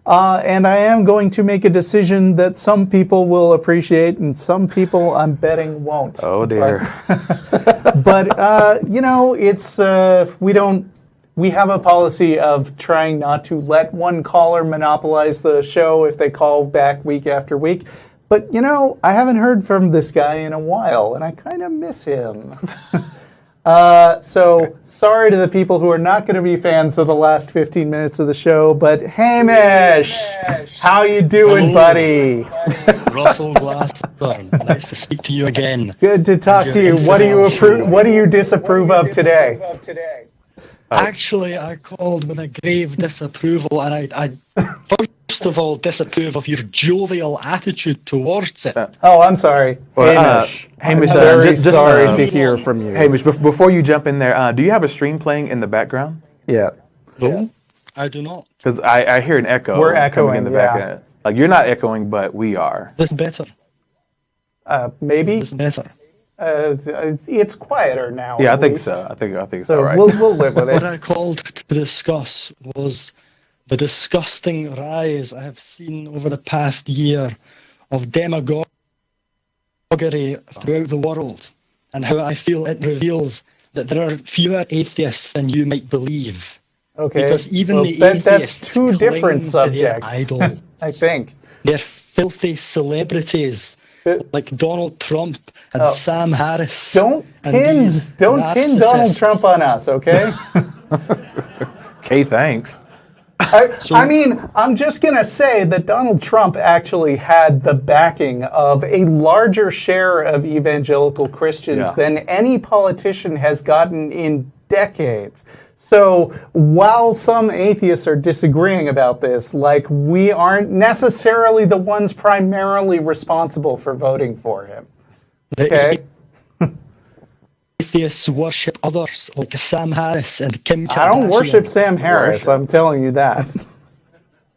And I am going to make a decision that some people will appreciate and some people I'm betting won't. Oh, dear. But it's, we have a policy of trying not to let one caller monopolize the show if they call back week after week. But, I haven't heard from this guy in a while, and I kind of miss him. So, sorry to the people who are not going to be fans of the last 15 minutes of the show, but Hamish! How you doing, buddy? Russell Glasser, nice to speak to you again. Good to talk to you. What do you disapprove of today? Actually, I called with a grave disapproval, and I first of all disapprove of your jovial attitude towards it. Oh, I'm sorry. Hamish. Hamish, I'm very just sorry to hear from you. Hamish, before you jump in there, do you have a stream playing in the background? Yeah. No, I do not. Because I hear an echo. We're echoing coming in the background. Like, you're not echoing, but we are. This better. Maybe. This better. It's quieter now. Yeah, I think so. I think it's all right. We'll live with it. What I called to discuss was the disgusting rise I have seen over the past year of demagoguery throughout the world, and how I feel it reveals that there are fewer atheists than you might believe. Okay. Because even the atheists that's two different cling to their subjects. idols. I think. They're filthy celebrities like Donald Trump and Sam Harris. Don't pin Donald Trump on us, okay? Okay, thanks. I mean, I'm just going to say that Donald Trump actually had the backing of a larger share of evangelical Christians than any politician has gotten in decades. So while some atheists are disagreeing about this, we aren't necessarily the ones primarily responsible for voting for him. Okay? Atheists worship others like Sam Harris and Kim Kardashian. I don't worship Sam Harris, I'm telling you that.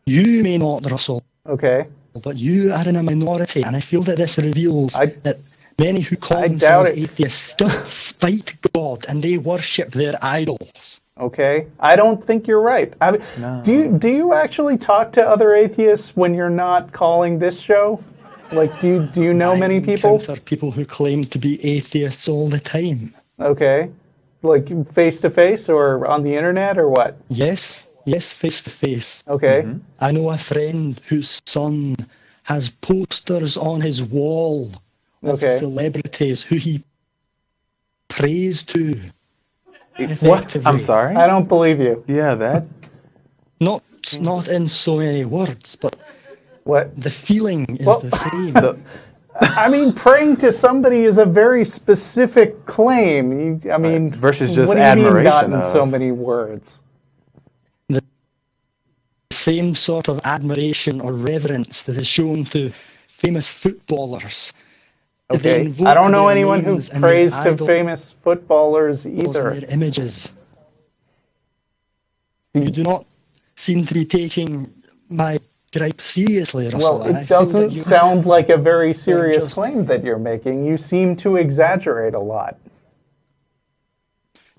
You may not, Russell. Okay. But you are in a minority, and I feel that this reveals that many who call themselves atheists just spite God and they worship their idols. Okay, I don't think you're right. No. Do you actually talk to other atheists when you're not calling this show? Do you know many people? I encounter people who claim to be atheists all the time. Okay, face to face or on the internet or what? Yes, face to face. Okay. Mm-hmm. I know a friend whose son has posters on his wall of celebrities who he prays to. What? I'm sorry? I don't believe you. Yeah, that... Not in so many words, but the feeling is the same. I mean, praying to somebody is a very specific claim. Versus just what do admiration. You mean not in so many words? The same sort of admiration or reverence that is shown to famous footballers. Okay, I don't know anyone who prays to famous footballers either. Their images. You do not seem to be taking my gripe seriously, Russell. Well, it doesn't sound like a very serious claim that you're making. You seem to exaggerate a lot.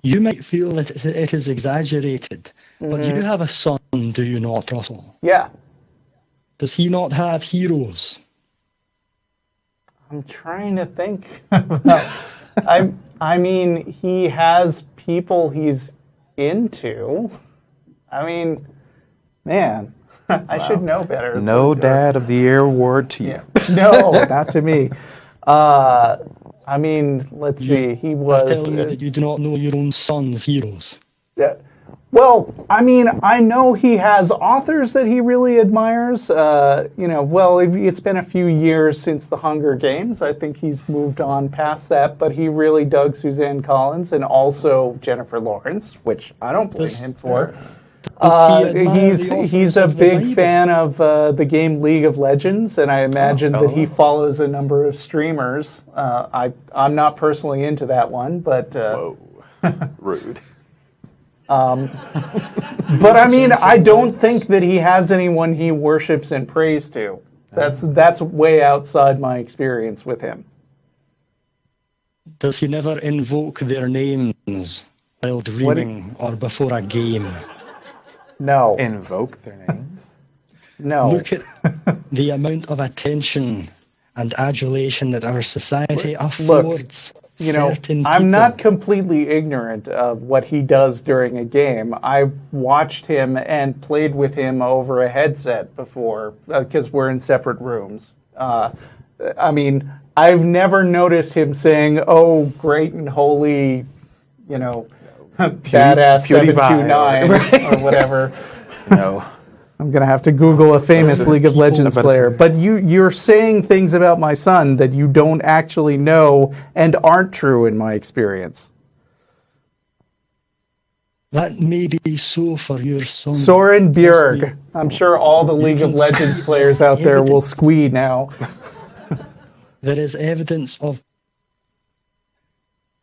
You might feel that it is exaggerated, but you have a son, do you not, Russell? Yeah. Does he not have heroes? I'm trying to think. I mean, he has people he's into. I mean, man, I should know better. No Dad of the Year award to you. No, not to me. I mean, let's see. He was. Telling me that you do not know your own son's heroes. Yeah. Well, I mean, I know he has authors that he really admires. It's been a few years since the Hunger Games. I think he's moved on past that, but he really dug Suzanne Collins and also Jennifer Lawrence, which I don't blame him for. He's a big fan of the game League of Legends, and I imagine that he follows a number of streamers. I'm not personally into that one, but... Whoa. Rude. But I mean, I don't think that he has anyone he worships and prays to. That's way outside my experience with him. Does he never invoke their names while dreaming or before a game? No. Invoke their names? No. Look at the amount of attention and adulation that our society affords certain people. I'm not completely ignorant of what he does during a game. I've watched him and played with him over a headset before because we're in separate rooms. I mean, I've never noticed him saying, "Oh, great and holy," badass 729 or whatever. No. I'm going to have to Google a famous League of Legends player. But you're saying things about my son that you don't actually know and aren't true in my experience. That may be so for your son. Soren Bjerg. I'm sure all the League of Legends players out there will squee now. There is evidence of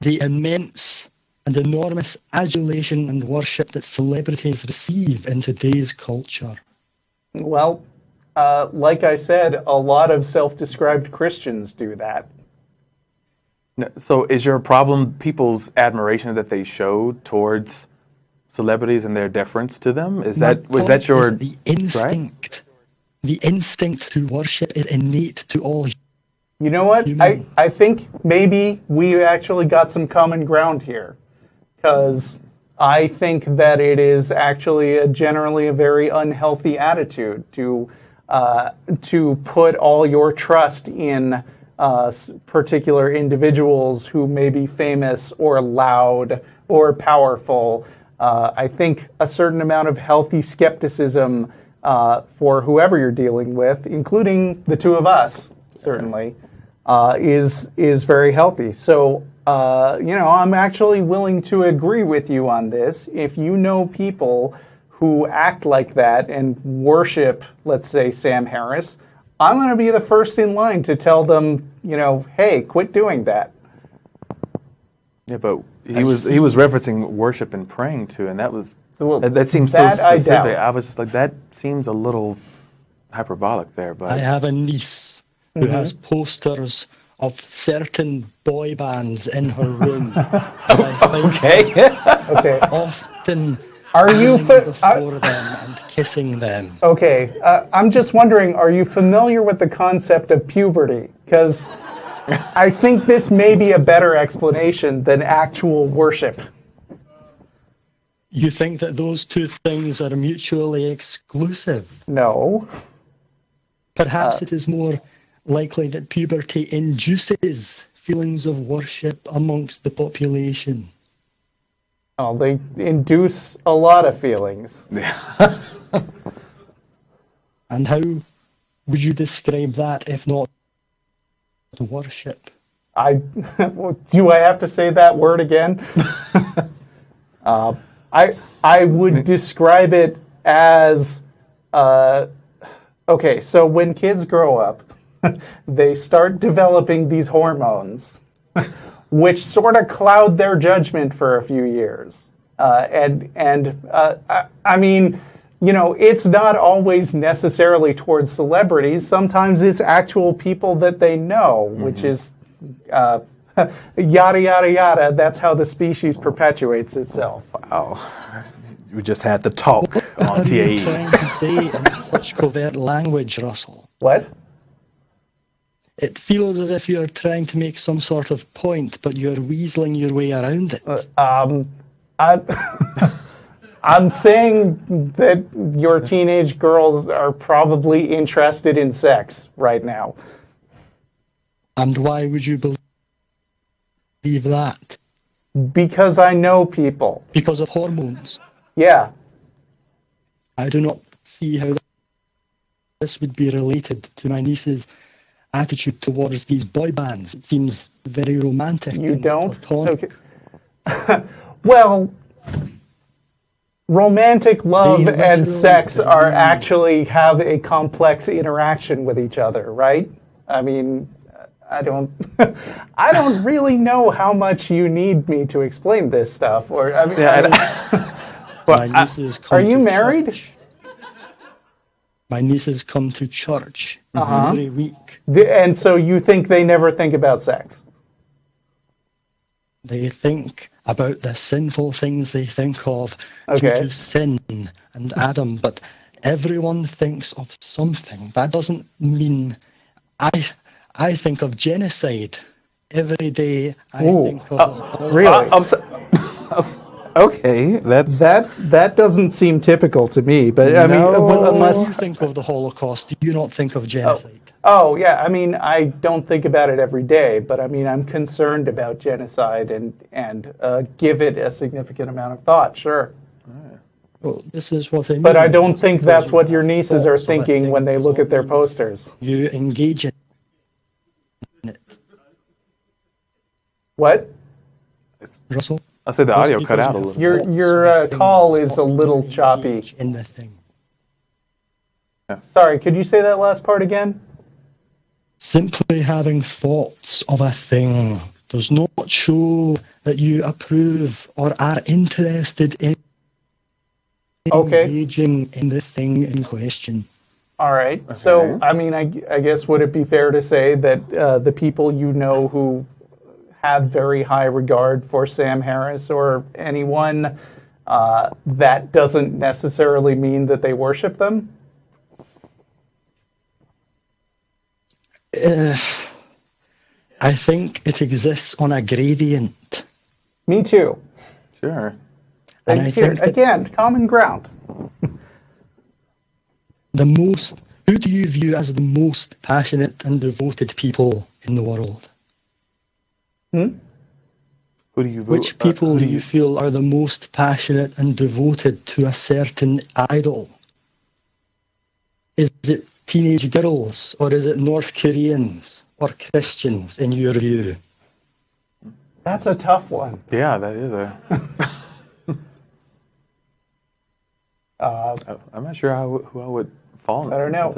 the immense and enormous adulation and worship that celebrities receive in today's culture. Well, like I said, a lot of self-described Christians do that. So is your problem people's admiration that they show towards celebrities and their deference to them? Was that your the instinct? Right? The instinct to worship is innate to all humans. You know what? I think maybe we actually got some common ground here. Because I think that it is actually generally a very unhealthy attitude to put all your trust in particular individuals who may be famous or loud or powerful. I think a certain amount of healthy skepticism for whoever you're dealing with, including the two of us, certainly, is very healthy. So. I'm actually willing to agree with you on this. If you know people who act like that and worship, let's say, Sam Harris, I'm going to be the first in line to tell them, hey, quit doing that. Yeah, but he was referencing worship and praying too, and that seems so specific. I was just like, that seems a little hyperbolic there. But I have a niece who has posters of certain boy bands in her room. Okay. Often are you before them and kissing them. Okay. I'm just wondering, are you familiar with the concept of puberty? Because I think this may be a better explanation than actual worship. You think that those two things are mutually exclusive? No. Perhaps it is more likely that puberty induces feelings of worship amongst the population. Oh, they induce a lot of feelings. And how would you describe that if not worship? Do I have to say that word again? I would describe it as okay. So when kids grow up, they start developing these hormones, which sort of cloud their judgment for a few years. I mean, it's not always necessarily towards celebrities. Sometimes it's actual people that they know, which is yada, yada, yada. That's how the species perpetuates itself. Wow. We just had the talk on TAE. What are you trying to say in such covert language, Russell? What? It feels as if you're trying to make some sort of point, but you're weaseling your way around it. I'm saying that your teenage girls are probably interested in sex right now. And why would you believe that? Because I know people. Because of hormones? Yeah. I do not see how this would be related to my niece's attitude towards these boy bands. It seems very romantic. You don't? Platonic. Okay. Well, romantic love and sex are actually have a complex interaction with each other, right? I mean, I don't really know how much you need me to explain this stuff. Or I mean, are you married? Church. My nieces come to church every week. And so you think they never think about sex? They think about the sinful things they think of due to sin and Adam, but everyone thinks of something. That doesn't mean I think of genocide every day. I think of really. Okay, that doesn't seem typical to me. But I mean, unless you think of the Holocaust, do you not think of genocide? Oh yeah, I mean, I don't think about it every day, but I mean, I'm concerned about genocide and give it a significant amount of thought. Sure. Well, this is what I mean. But I don't think that's what your nieces are thinking when they look at their posters. You engage in it. What? Russell? I said the audio cut out a little. Your call is a little choppy. In the thing. Yeah. Sorry, could you say that last part again? Simply having thoughts of a thing does not show that you approve or are interested in engaging in the thing in question. All right. Okay. So, I mean, I guess would it be fair to say that the people you know who have very high regard for Sam Harris or anyone, that doesn't necessarily mean that they worship them? I think it exists on a gradient. Me too. Sure. And I think again, common ground. Who do you view as the most passionate and devoted people in the world? Who do you vote? Which people do you feel are the most passionate and devoted to a certain idol? Is it teenage girls, or is it North Koreans or Christians in your view? That's a tough one. Yeah, that is a... I'm not sure who I would fall in. I don't know.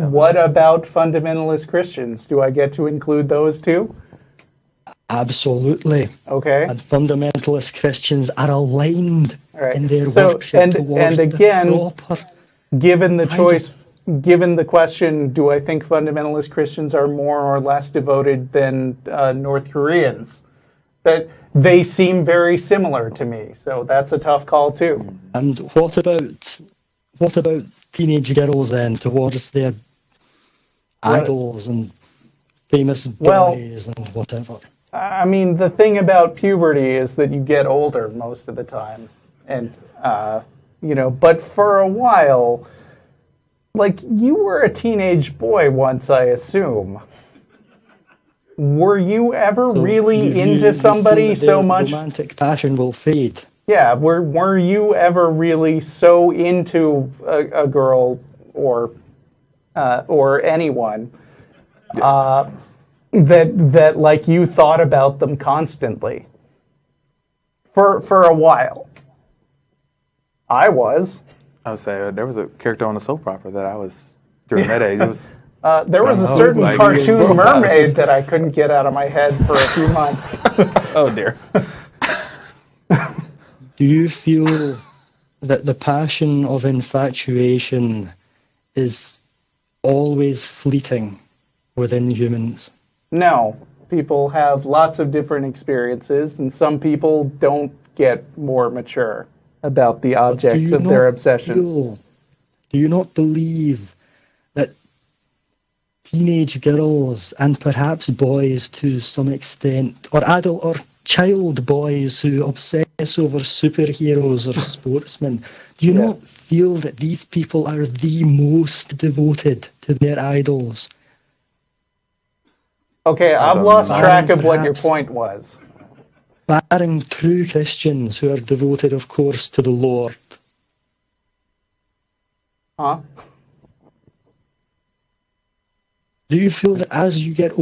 What about fundamentalist Christians? Do I get to include those too? Absolutely. Okay. And fundamentalist Christians are aligned in their worship and again, the proper given the choice, given the question, do I think fundamentalist Christians are more or less devoted than North Koreans? That they seem very similar to me, so that's a tough call too. And what about teenage girls then towards their idols and famous boys and whatever? I mean, the thing about puberty is that you get older most of the time, and but for a while, like, you were a teenage boy once, I assume. Were you ever really into somebody so much? Romantic passion will fade. Yeah, were you ever really so into a girl or anyone that like you thought about them constantly for a while? I was. I would say there was a character on the soap opera that I was during that age. It was. There was a certain cartoon mermaid that I couldn't get out of my head for a few months. Oh dear. Do you feel that the passion of infatuation is always fleeting within humans? No. People have lots of different experiences, and some people don't get more mature about the objects of their obsessions. Do you not believe that teenage girls and perhaps boys to some extent, or adult or child boys who obsess over superheroes or sportsmen, do you not feel that these people are the most devoted to their idols? Okay, I've lost track of what your point was. Barring true Christians who are devoted, of course, to the Lord. Huh? Do you feel that as you get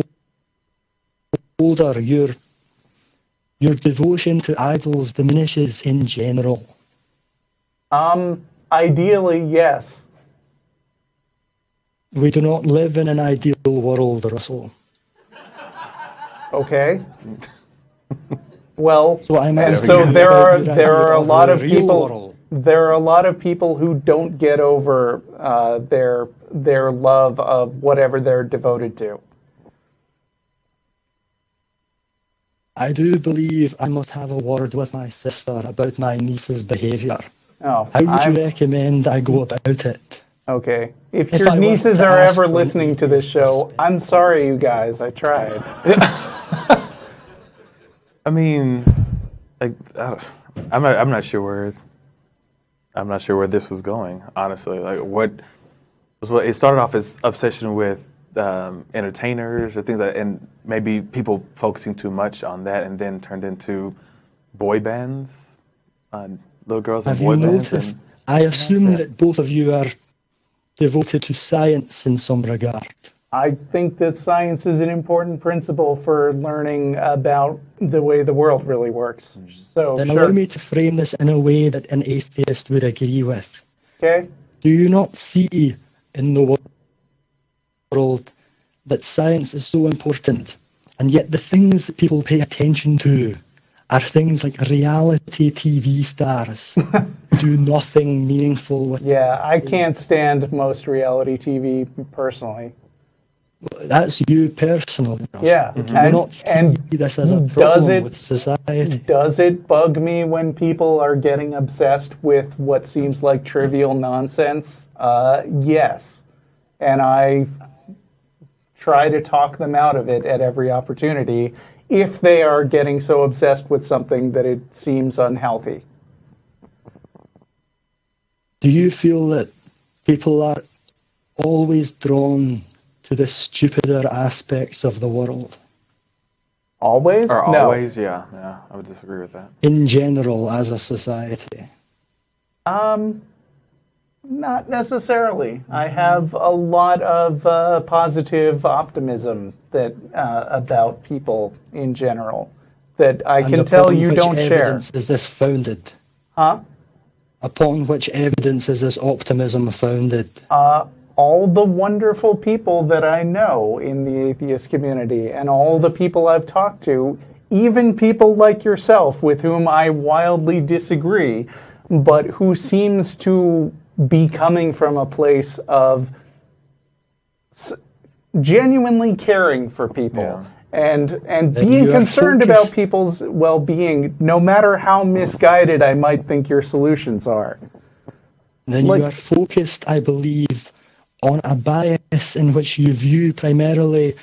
older, your devotion to idols diminishes in general? Ideally, yes. We do not live in an ideal world, Russell. Okay. Well, so there are a lot of people. There are a lot of people who don't get over their love of whatever they're devoted to. I do believe I must have a word with my sister about my niece's behaviour. Oh, how would you recommend I go about it? Okay. If your nieces are ever listening to this show, I'm sorry, you guys. I tried. I mean, I'm not sure where this was going. Honestly, it started off as obsession with entertainers or things like, and maybe people focusing too much on that, and then turned into boy bands, little girls in boy bands. Noticed? I assume that both of you are devoted to science in some regard. I think that science is an important principle for learning about the way the world really world So, then allow me to frame this in a way that an atheist would agree with. Okay. Do you not see in the world that science is so important, and yet the things that people pay attention to are things like reality TV stars who do nothing meaningful with I can't stand most reality TV personally. That's you personally. Yeah. Do you not see this as a problem with society? Does it bug me when people are getting obsessed with what seems like trivial nonsense? Yes. And I try to talk them out of it at every opportunity if they are getting so obsessed with something that it seems unhealthy. Do you feel that people are always drawn to the stupider aspects of the world? Always? Or no. Always, yeah, I would disagree with that. In general, as a society? Not necessarily. I have a lot of positive optimism that about people in general that I can tell you don't share. Upon which evidence is this founded? Huh? Upon which evidence is this optimism founded? All the wonderful people that I know in the atheist community and all the people I've talked to, even people like yourself with whom I wildly disagree, but who seems to be coming from a place of genuinely caring for people and being concerned about people's well-being, no matter how misguided I might think your solutions are. Then you are focused, I believe, on a bias in which you view primarily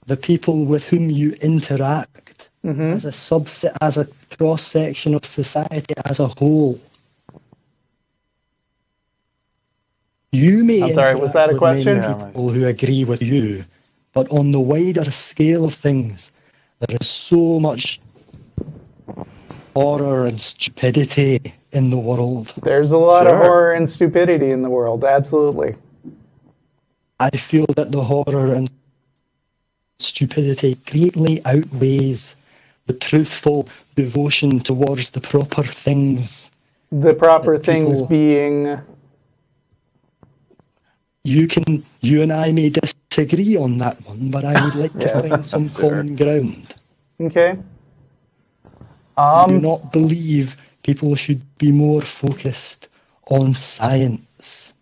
the people with whom you interact as a subset, as a cross-section of society as a whole. You may was that a question? Many people who agree with you, but on the wider scale of things, there is so much horror and stupidity in the world. There's a lot of horror and stupidity in the world, absolutely. I feel that the horror and stupidity greatly outweighs the truthful devotion towards the proper things. The proper things being... You and I may disagree on that one, but I would like to find some common ground. Okay. I do not believe people should be more focused on science.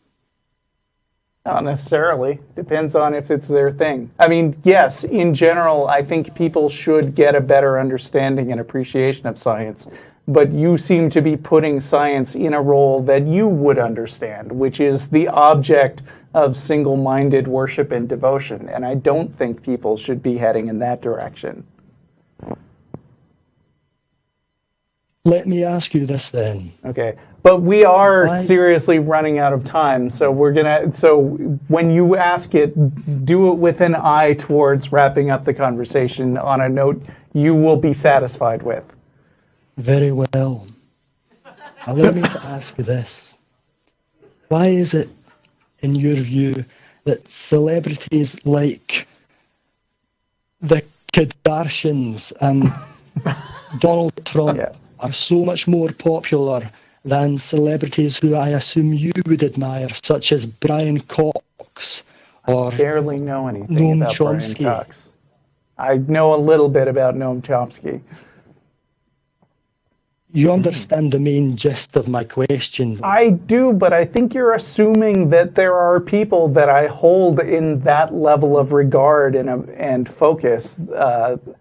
Not necessarily. Depends on if it's their thing. I mean, yes, in general, I think people should get a better understanding and appreciation of science. But you seem to be putting science in a role that you would understand, which is the object of single-minded worship and devotion. And I don't think people should be heading in that direction. Let me ask you this then. Okay. But we are seriously running out of time, so when you ask it, do it with an eye towards wrapping up the conversation on a note you will be satisfied with. Very well. Allow me to ask this. Why is it, in your view, that celebrities like the Kardashians and Donald Trump are so much more popular than celebrities who I assume you would admire, such as Brian Cox or I barely know anything Noam about Chomsky? Brian Cox. I know a little bit about Noam Chomsky. You understand the main gist of my question. I do, but I think you're assuming that there are people that I hold in that level of regard and focus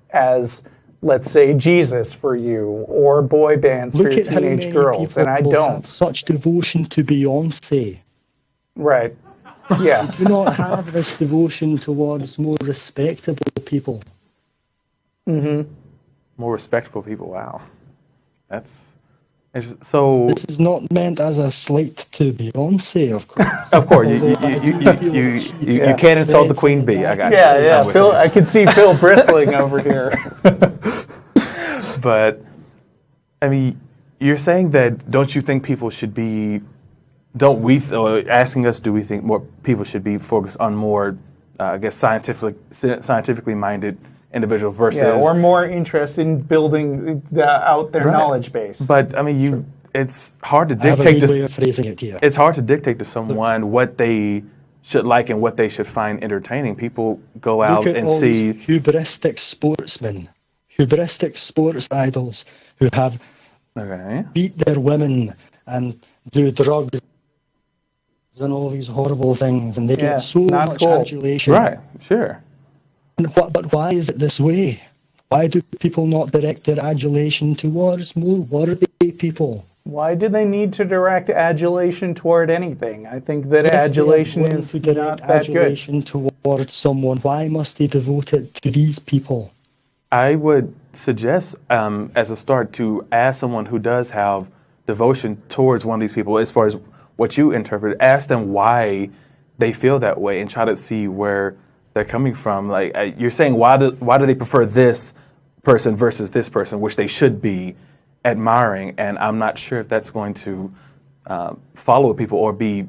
as, let's say, Jesus for you, or boy bands for your teenage girls, and I don't. Have such devotion to Beyonce. Right. Yeah. Do not have this devotion towards more respectable people. More respectful people. Wow, that's so. This is not meant as a slight to Beyonce, of course. Of course, you Yeah. can't insult the queen bee. I got you. Yeah. I'm with Phil, you. I can see Phil bristling over here. But I mean, you're saying that don't you think people should be? Don't we? Or asking us, do we think more people should be focused on more, I guess, scientifically minded individual versus or more interest in building out their knowledge base. But I mean, it's hard to I have a dictate good this. way of phrasing it here. It's hard to dictate to someone what they should like and what they should find entertaining. People go out Look at and all see these hubristic sportsmen, hubristic sports idols who have beat their women and do drugs and all these horrible things, and they get so much adulation. Right, sure. But why is it this way? Why do people not direct their adulation towards more worthy people? Why do they need to direct adulation toward anything? I think that adulation is not that good. Adulation towards someone, why must they devote it to these people? I would suggest, as a start, to ask someone who does have devotion towards one of these people, as far as what you interpret, ask them why they feel that way and try to see where they're coming from. Like you're saying, why do they prefer this person versus this person, which they should be admiring? And I'm not sure if that's going to follow people or be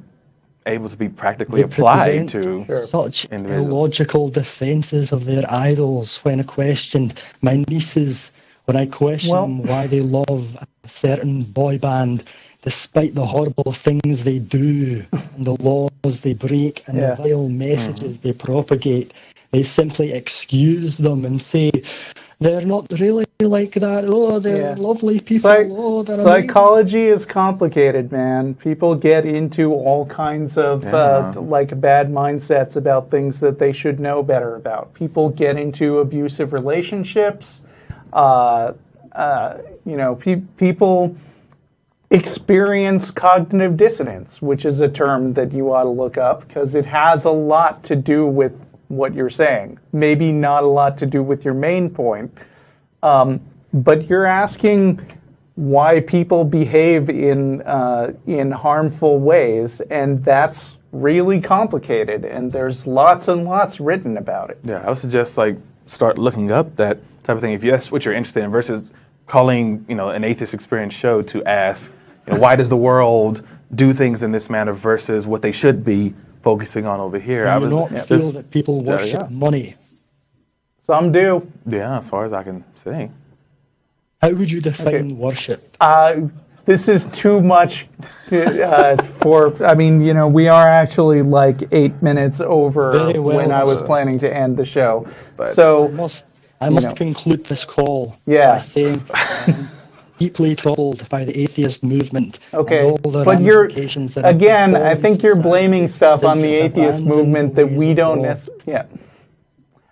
able to be practically applied to such illogical defenses of their idols. When I questioned my nieces, when I questioned why they love a certain boy band, despite the horrible things they do and the laws they break and the vile messages they propagate, they simply excuse them and say, they're not really like that. Oh, they're lovely people. They're psychology is complicated, man. People get into all kinds of bad mindsets about things that they should know better about. People get into abusive relationships. People experience cognitive dissonance, which is a term that you ought to look up because it has a lot to do with what you're saying. Maybe not a lot to do with your main point, but you're asking why people behave in harmful ways, and that's really complicated, and there's lots and lots written about it. Yeah, I would suggest start looking up that type of thing if that's what you're interested in, versus calling an Atheist Experience show to ask why does the world do things in this manner versus what they should be focusing on over here. I not feel that people worship money. Some do. Yeah, as far as I can see. How would you define worship? This is too much for. I mean, we are actually 8 minutes over when I was planning to end the show. But so I must conclude this call by saying deeply troubled by the atheist movement. Okay, and all the but ramifications that again, I think you're blaming stuff on the atheist movement that we don't necessarily. Yeah.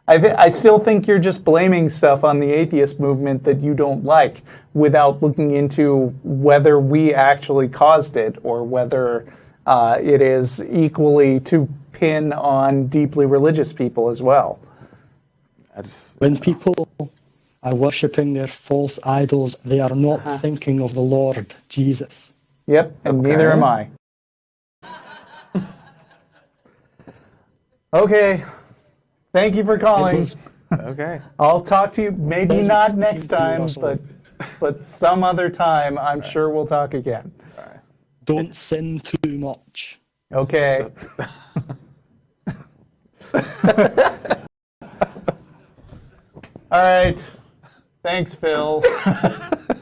I still think you're just blaming stuff on the atheist movement that you don't like without looking into whether we actually caused it or whether it is equally to pin on deeply religious people as well. When people are worshipping their false idols, they are not thinking of the Lord Jesus. Yep, and neither am I. Okay. Thank you for calling. Okay. I'll talk to you, maybe not next time, but some other time. I'm sure we'll talk again. Don't sin too much. Okay. All right. Thanks, Phil.